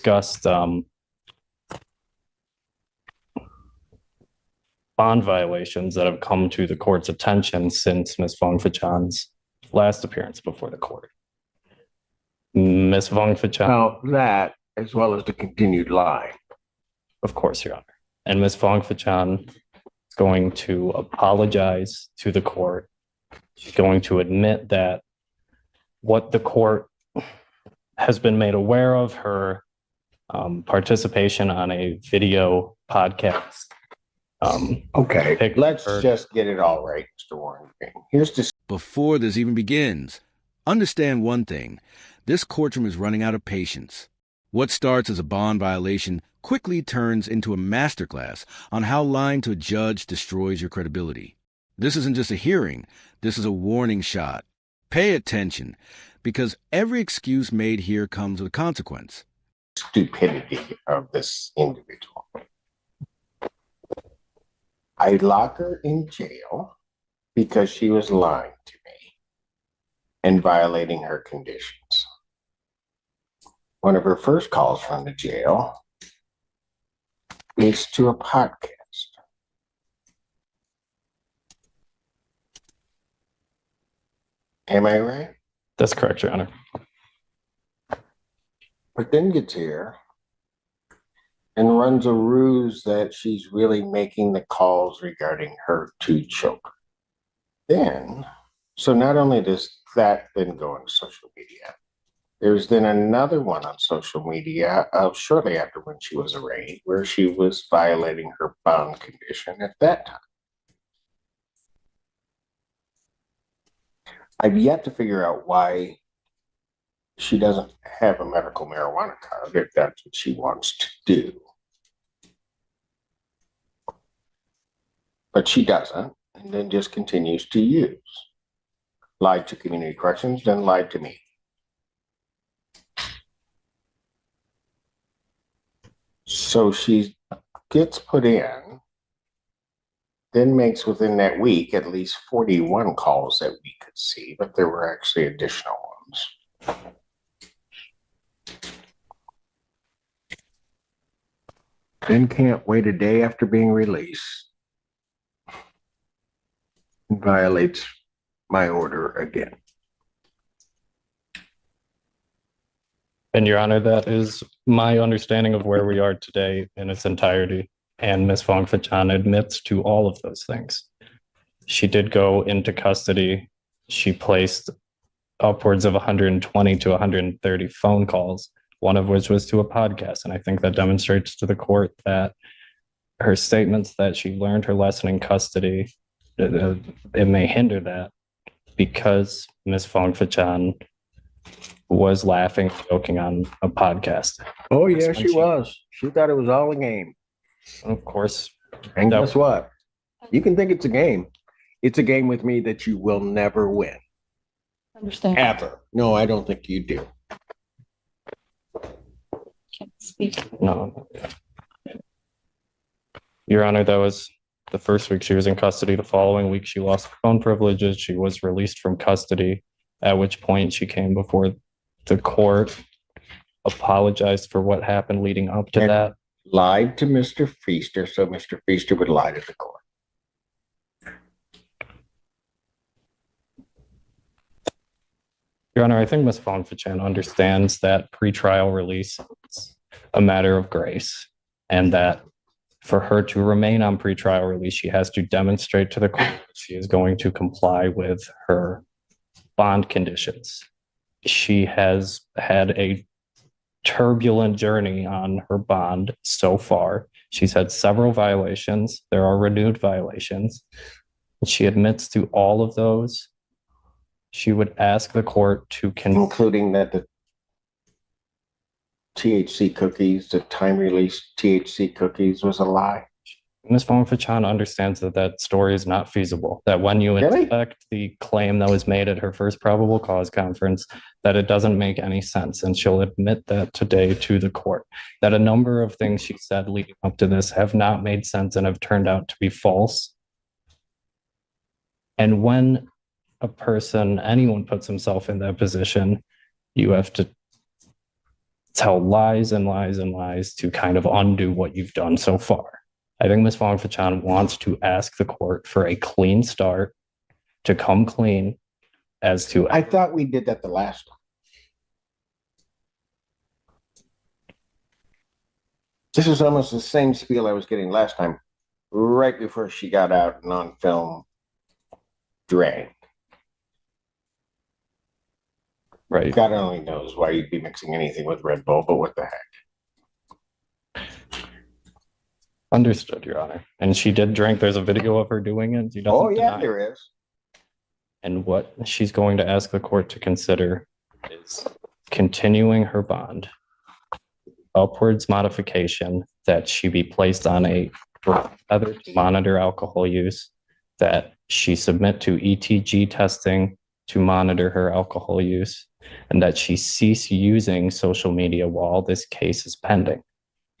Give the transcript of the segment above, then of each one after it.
discussed bond violations that have come to the court's attention since Ms. Vongphachan's last appearance before the court. Ms. Vongphachan. Well, that as well as the continued lie. Of course, Your Honor. And Ms. Vongphachan is going to apologize to the court. She's going to admit that what the court has been made aware of, her participation on a video podcast. Okay, let's just get it all right, Mr. Warren. Here's this. Before this even begins, understand one thing. This courtroom is running out of patience. What starts as a bond violation quickly turns into a masterclass on how lying to a judge destroys your credibility. This isn't just a hearing. This is a warning shot. Pay attention, because every excuse made here comes with a consequence. Stupidity of this individual. I lock her in jail because she was lying to me and violating her conditions. One of her first calls from the jail is to a podcast. Am I right? That's correct, Your Honor. But then gets here and runs a ruse that she's really making the calls regarding her two children. Then, so not only does that then go on social media, there's then another one on social media shortly after when she was arraigned, where she was violating her bond condition at that time. I've yet to figure out why she doesn't have a medical marijuana card if that's what she wants to do. But she doesn't, and then just continues to use. Lied to community corrections, then lied to me. So she gets put in, then makes within that week at least 41 calls that we could see, but there were actually additional ones. Then can't wait a day after being released. And violates my order again. And Your Honor, that is my understanding of where we are today in its entirety. And Ms. Vongphachan admits to all of those things. She did go into custody. She placed upwards of 120 to 130 phone calls, one of which was to a podcast. And I think that demonstrates to the court that her statements that she learned her lesson in custody, it may hinder that because Ms. Vongphachan was laughing, joking on a podcast. Oh, yeah, she was. She thought it was all a game. Of course. And guess what? You can think it's a game. It's a game with me that you will never win. Understand. Ever. No, I don't think you do. Can't speak. No. Your Honor, that was the first week she was in custody. The following week, she lost phone privileges. She was released from custody, at which point she came before the court, apologized for what happened leading up to that. Lied to Mr. Feaster, so Mr. Feaster would lie to the court. Your Honor, I think Ms. Vongphachan understands that pretrial release is a matter of grace, and that for her to remain on pretrial release, she has to demonstrate to the court that she is going to comply with her bond conditions. She has had a turbulent journey on her bond so far. She's had several violations. There are renewed violations. She admits to all of those. She would ask the court to including that the THC cookies, the time release THC cookies was a lie. Ms. Vongphachan understands that that story is not feasible, that when you inspect the claim that was made at her first probable cause conference, that it doesn't make any sense. And she'll admit that today to the court, that a number of things she said leading up to this have not made sense and have turned out to be false. And when a person, anyone puts himself in that position, you have to tell lies and lies and lies to kind of undo what you've done so far. I think Ms. Fong-Fachan wants to ask the court for a clean start, to come clean as to. I thought we did that the last time. This is almost the same spiel I was getting last time, right before she got out and on film dragged. Right. God only knows why you'd be mixing anything with Red Bull, but what the heck? Understood, Your Honor. And she did drink. There's a video of her doing it. She doesn't Oh, yeah, deny it. there is. And what she's going to ask the court to consider is continuing her bond, upwards modification, that she be placed on a other to monitor alcohol use, that she submit to ETG testing to monitor her alcohol use, and that she cease using social media while this case is pending.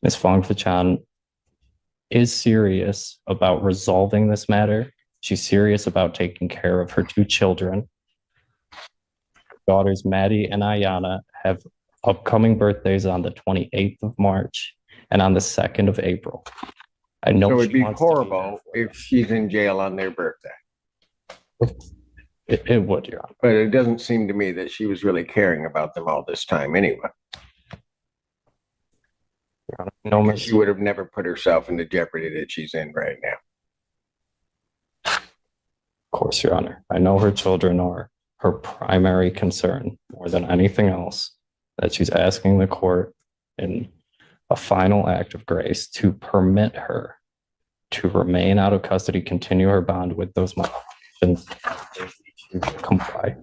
Ms. Fong-Fachan is serious about resolving this matter. She's serious about taking care of her two children. Her daughters, Maddie and Ayana, have upcoming birthdays on the 28th of March and on the 2nd of April. I know So it'd she be wants to be there horrible for them. if she's in jail on their birthday. It would, Your Honor. But it doesn't seem to me that she was really caring about them all this time anyway. Your Honor. No, Because she would have never put herself in the jeopardy that she's in right now. Of course, Your Honor. I know her children are her primary concern more than anything else, that she's asking the court in a final act of grace to permit her to remain out of custody, continue her bond with those modifications, to comply.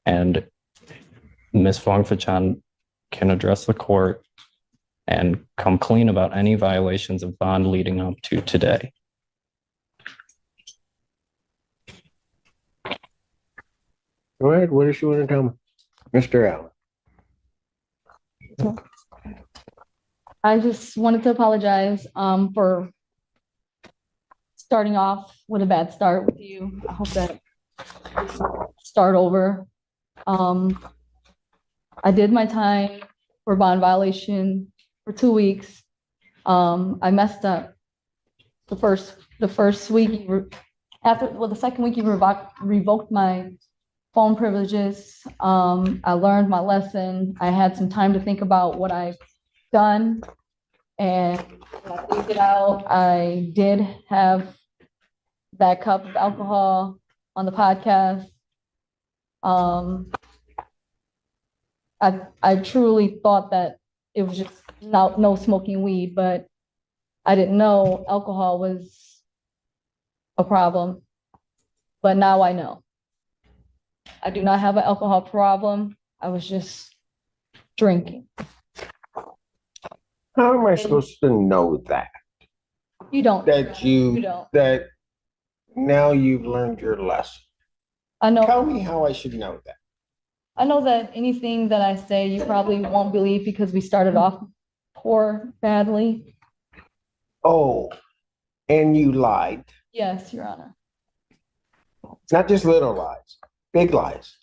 And Ms. Fong-Fachan can address the court and come clean about any violations of bond leading up to today. Go ahead. What does she want to tell me? Mr. Allen. I just wanted to apologize for starting off with a bad start with you. I hope that start over. I did my time for bond violation for 2 weeks. I messed up the first week. The second week you revoked my phone privileges. I learned my lesson. I had some time to think about what I've done, and when I figured it out, I did have that cup of alcohol on the podcast. I truly thought that it was just no smoking weed, but I didn't know alcohol was a problem. But now I know. I do not have an alcohol problem. I was just drinking. How am I supposed to know that? You don't. That You don't. that now you've learned your lesson. I know. Tell me how I should know that. I know that anything that I say, you probably won't believe because we started off badly. Oh, and you lied. Yes, Your Honor. Not just little lies, big lies.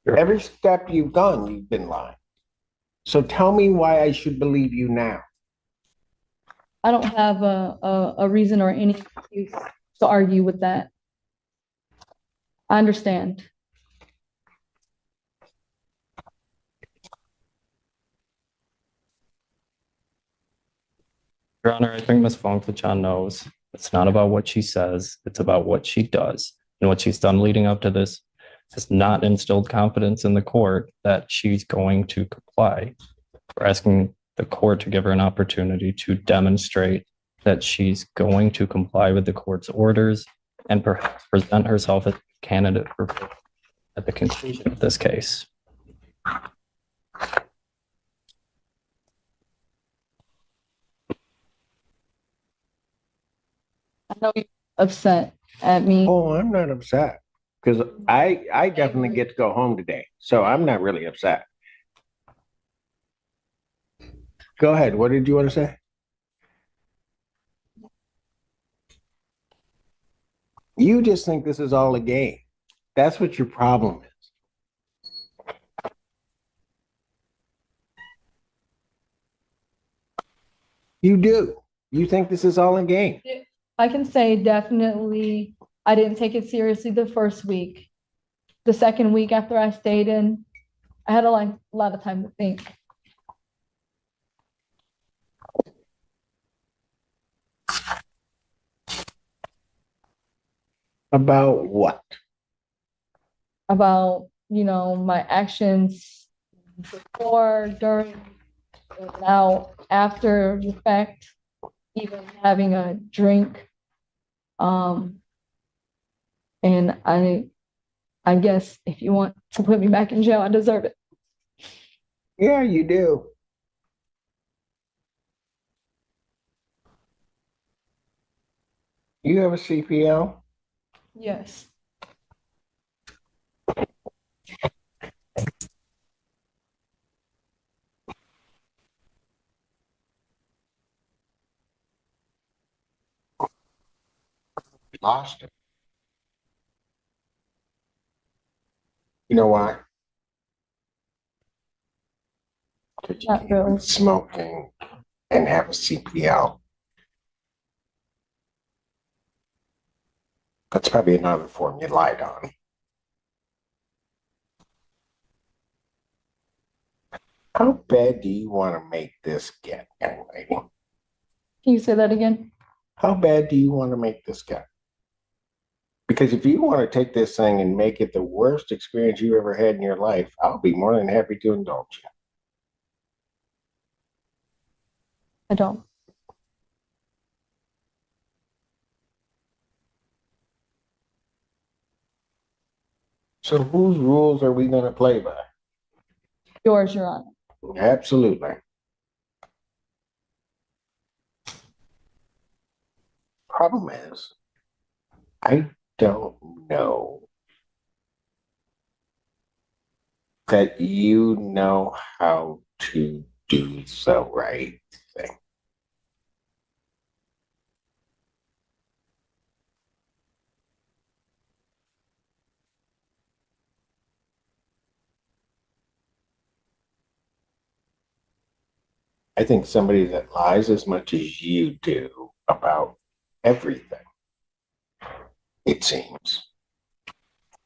Sure. Every step you've done, you've been lying. So tell me why I should believe you now. I don't have a reason or any excuse to argue with that. I understand. Your Honor, I think Ms. Fong-Fachan knows it's not about what she says, it's about what she does. And what she's done leading up to this has not instilled confidence in the court that she's going to comply. We're asking the court to give her an opportunity to demonstrate that she's going to comply with the court's orders and perhaps present herself as a candidate for at the conclusion of this case. I know you're upset at me. Oh, I'm not upset because I definitely get to go home today. So I'm not really upset. Go ahead. What did you want to say? You just think this is all a game. That's what your problem is. You do. You think this is all a game. I can say definitely I didn't take it seriously the first week. The second week after I stayed in, I had a lot of time to think. About what? About, my actions before, during, and now, after the fact, even having a drink. And I guess if you want to put me back in jail, I deserve it. Yeah, you do. You have a CPL? Yes. Lost it. You know why? Because you Not can't really. be smoking and have a CPL. That's probably another form you lied on. How bad do you want to make this get, young lady? Can you say that again? How bad do you want to make this get? Because if you want to take this thing and make it the worst experience you ever had in your life, I'll be more than happy to indulge you. I don't. So whose rules are we going to play by? Yours, Your Honor. Absolutely. Problem is, I don't know that you know how to do the right thing. I think somebody that lies as much as you do about everything, it seems,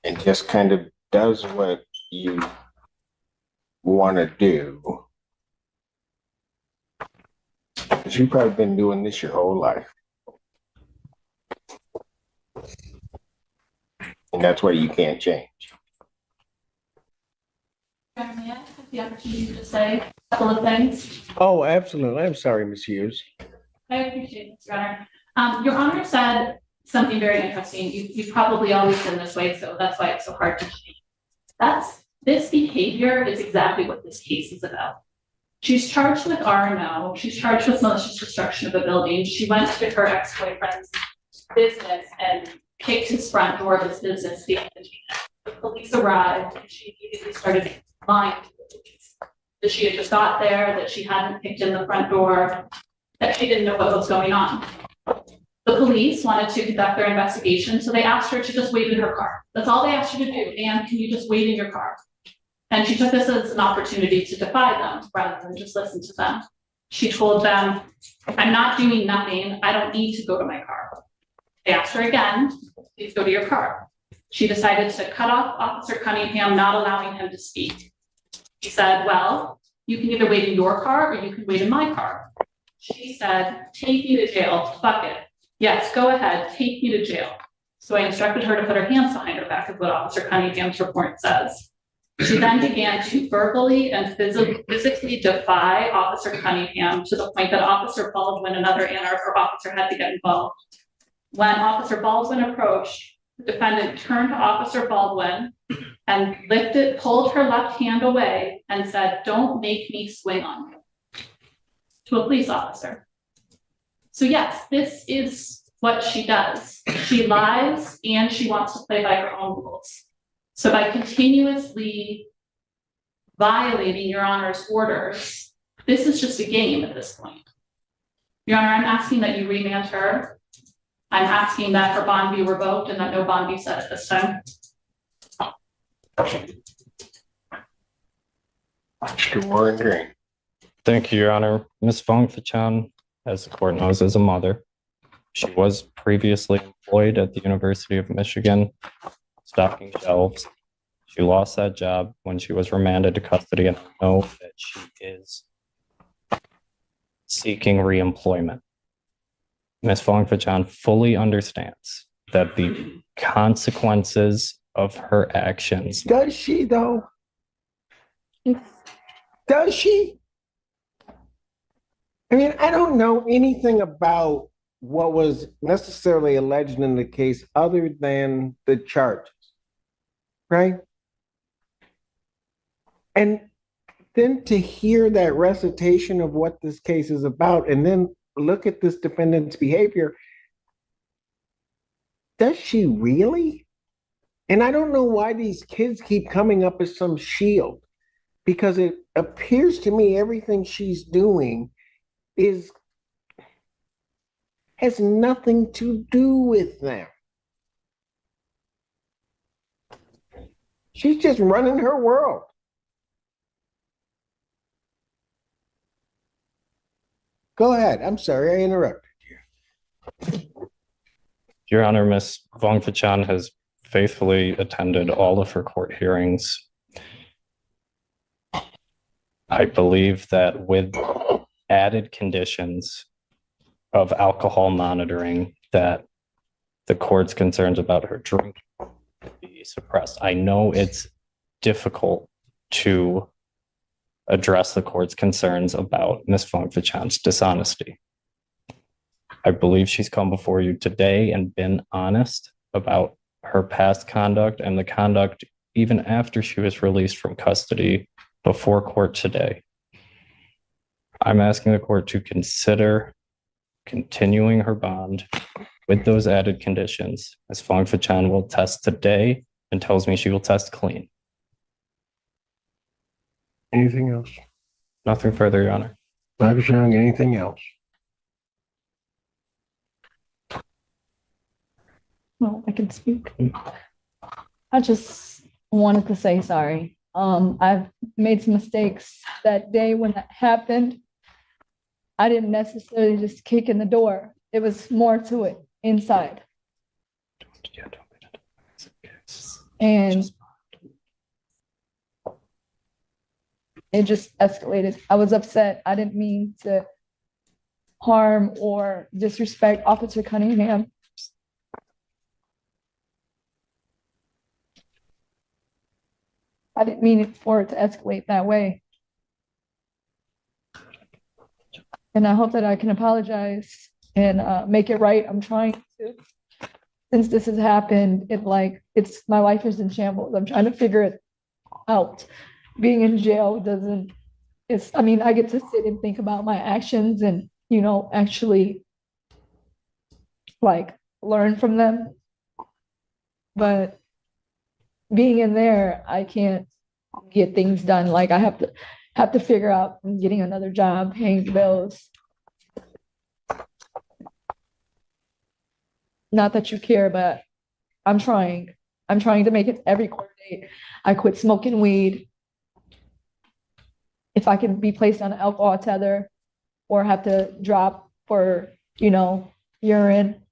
and just kind of does what you want to do. Because you've probably been doing this your whole life. And that's why you can't change. May I have the opportunity to say a couple of things? Oh, absolutely. I'm sorry, Ms. Hughes. I appreciate it, Mr. Honor. Your Honor said something very interesting. You've probably always been this way, so that's why it's so hard to change. This behavior is exactly what this case is about. She's charged with R&O. She's charged with malicious destruction of a building. She went to her ex-boyfriend's business and kicked his front door of his business. The police arrived and she immediately started lying to the police that she had just got there, that she hadn't kicked in the front door, that she didn't know what was going on. The police wanted to conduct their investigation, so they asked her to just wait in her car. That's all they asked her to do. And can you just wait in your car? And she took this as an opportunity to defy them rather than just listen to them. She told them, I'm not doing nothing. I don't need to go to my car. They asked her again, please go to your car. She decided to cut off Officer Cunningham, not allowing him to speak. He said, well, you can either wait in your car or you can wait in my car. She said, take me to jail, fuck it. Yes, go ahead, take me to jail. So I instructed her to put her hands behind her back, is what Officer Cunningham's report says. She then began to verbally and physically defy Officer Cunningham to the point that Officer Baldwin, another Ann Arbor officer, had to get involved. When Officer Baldwin approached, the defendant turned to Officer Baldwin and pulled her left hand away and said, don't make me swing on you, to a police officer. So yes, this is what she does. She lies and she wants to play by her own rules. So by continuously violating Your Honor's orders, this is just a game at this point. Your Honor, I'm asking that you remand her. I'm asking that her bond be revoked and that no bond be set at this time. Mr. Warren Green. Thank you, Your Honor. Ms. Fong Fachan, as the court knows, is a mother. She was previously employed at the University of Michigan, stocking shelves. She lost that job when she was remanded to custody, and I know that she is seeking reemployment. Ms. Fong Fachan fully understands that the consequences of her actions. Does she though? Does she? I mean, I don't know anything about what was necessarily alleged in the case other than the charges, right? And then to hear that recitation of what this case is about and then look at this defendant's behavior, does she really? And I don't know why these kids keep coming up as some shield, because it appears to me everything she's doing has nothing to do with them. She's just running her world. Go ahead. I'm sorry I interrupted you. Your Honor, Ms. Fong Fachan has faithfully attended all of her court hearings. I believe that with added conditions of alcohol monitoring, that the court's concerns about her drinking be suppressed. I know it's difficult to address the court's concerns about Ms. Fong Fachan's dishonesty. I believe she's come before you today and been honest about her past conduct and the conduct even after she was released from custody before court today. I'm asking the court to consider continuing her bond with those added conditions, as Fong Fachan will test today and tells me she will test clean. Anything else? Nothing further, Your Honor. Dr. Young, anything else? Well, I can speak. I just wanted to say sorry. I've made some mistakes that day when that happened. I didn't necessarily just kick in the door. It was more to it inside. And it just escalated. I was upset. I didn't mean to harm or disrespect Officer Cunningham. I didn't mean it for it to escalate that way. And I hope that I can apologize and make it right. I'm trying to. Since this has happened, my life is in shambles. I'm trying to figure it out. Being in jail I get to sit and think about my actions and, actually learn from them. But being in there, I can't get things done. I have to figure out getting another job, paying the bills. Not that you care, but I'm trying. I'm trying to make it every court date. I quit smoking weed. If I can be placed on an alcohol tether or have to drop for, urine.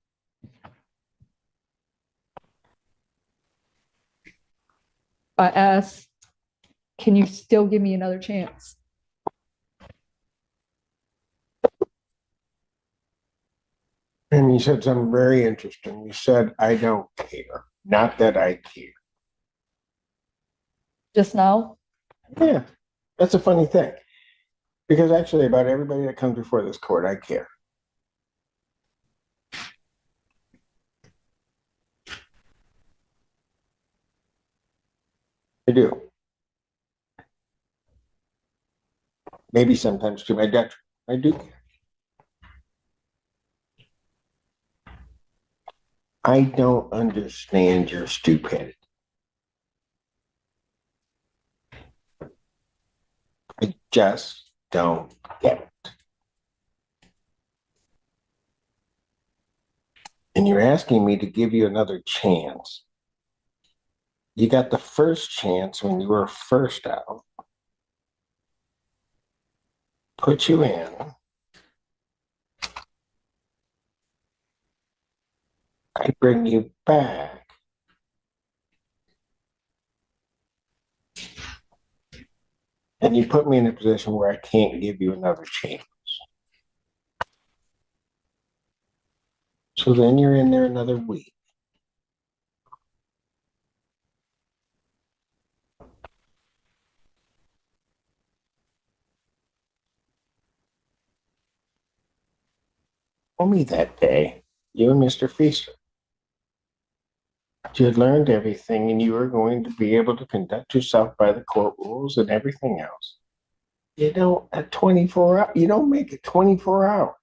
I asked, can you still give me another chance? And you said something very interesting. You said, I don't care. Not that I care. Just now? Yeah, that's a funny thing. Because actually, about everybody that comes before this court, I care. I do. Maybe sometimes to my detriment. I do care. I don't understand your stupidity. I just don't get it. And you're asking me to give you another chance. You got the first chance when you were first out. Put you in. I bring you back. And you put me in a position where I can't give you another chance. So then you're in there another week. Told me that day, you and Mr. Feaster, you had learned everything and you were going to be able to conduct yourself by the court rules and everything else. You don't at 24 hours, you don't make it 24 hours.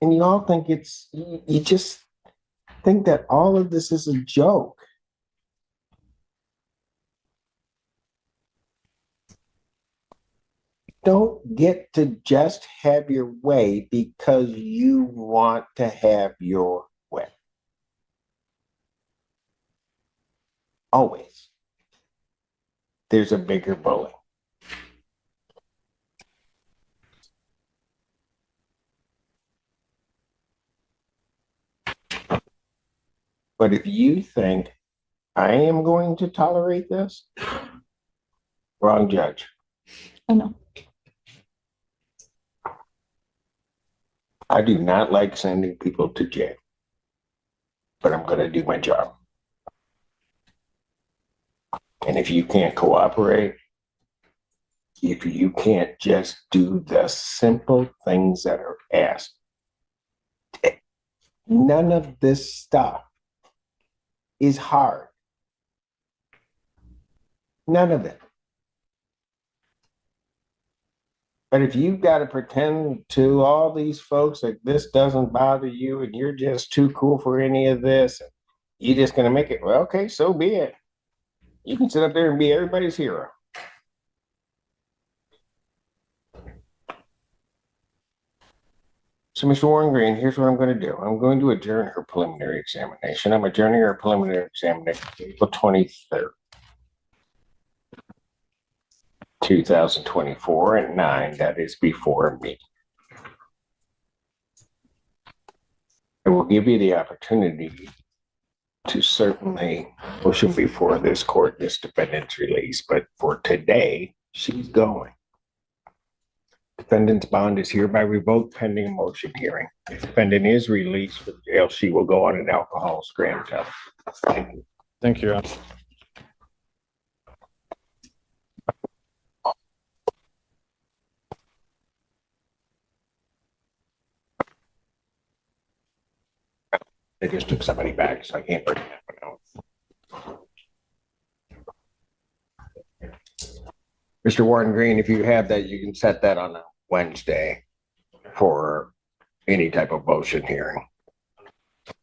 And you all think you just think that all of this is a joke. Don't get to just have your way because you want to have your way. Always. There's a bigger bully. But if you think I am going to tolerate this, wrong judge. I know. I do not like sending people to jail, but I'm going to do my job. And if you can't cooperate, if you can't just do the simple things that are asked, none of this stuff is hard. None of it. But if you've got to pretend to all these folks that this doesn't bother you and you're just too cool for any of this, and you're just going to make it, well, okay, so be it. You can sit up there and be everybody's hero. So, Mr. Warren Green, here's what I'm going to do. I'm going to adjourn her preliminary examination. I'm adjourning her preliminary examination April 23rd. 2024 at 9, that is before me. It will give you the opportunity to certainly motion before this court this defendant's release, but for today, she's going. Defendant's bond is hereby revoked pending a motion hearing. If defendant is released from jail, she will go on an alcohol scram test. Thank you. Thank you, Your Honor. They just took somebody back, so I can't bring that one out. Mr. Warren Green, if you have that, you can set that on a Wednesday for any type of motion hearing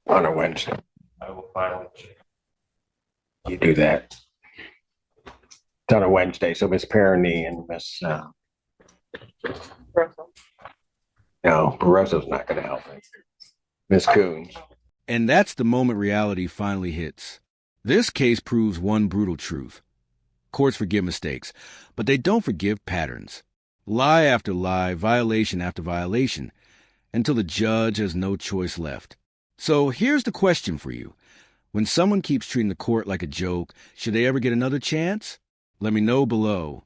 on a Wednesday. I will file it. You do that. It's on a Wednesday, so Miss Perroni and Miss no, Barroso's not going to help me. Miss Coons. And that's the moment reality finally hits. This case proves one brutal truth. Courts forgive mistakes, but they don't forgive patterns. Lie after lie, violation after violation, until the judge has no choice left. So here's the question for you. When someone keeps treating the court like a joke, should they ever get another chance? Let me know below.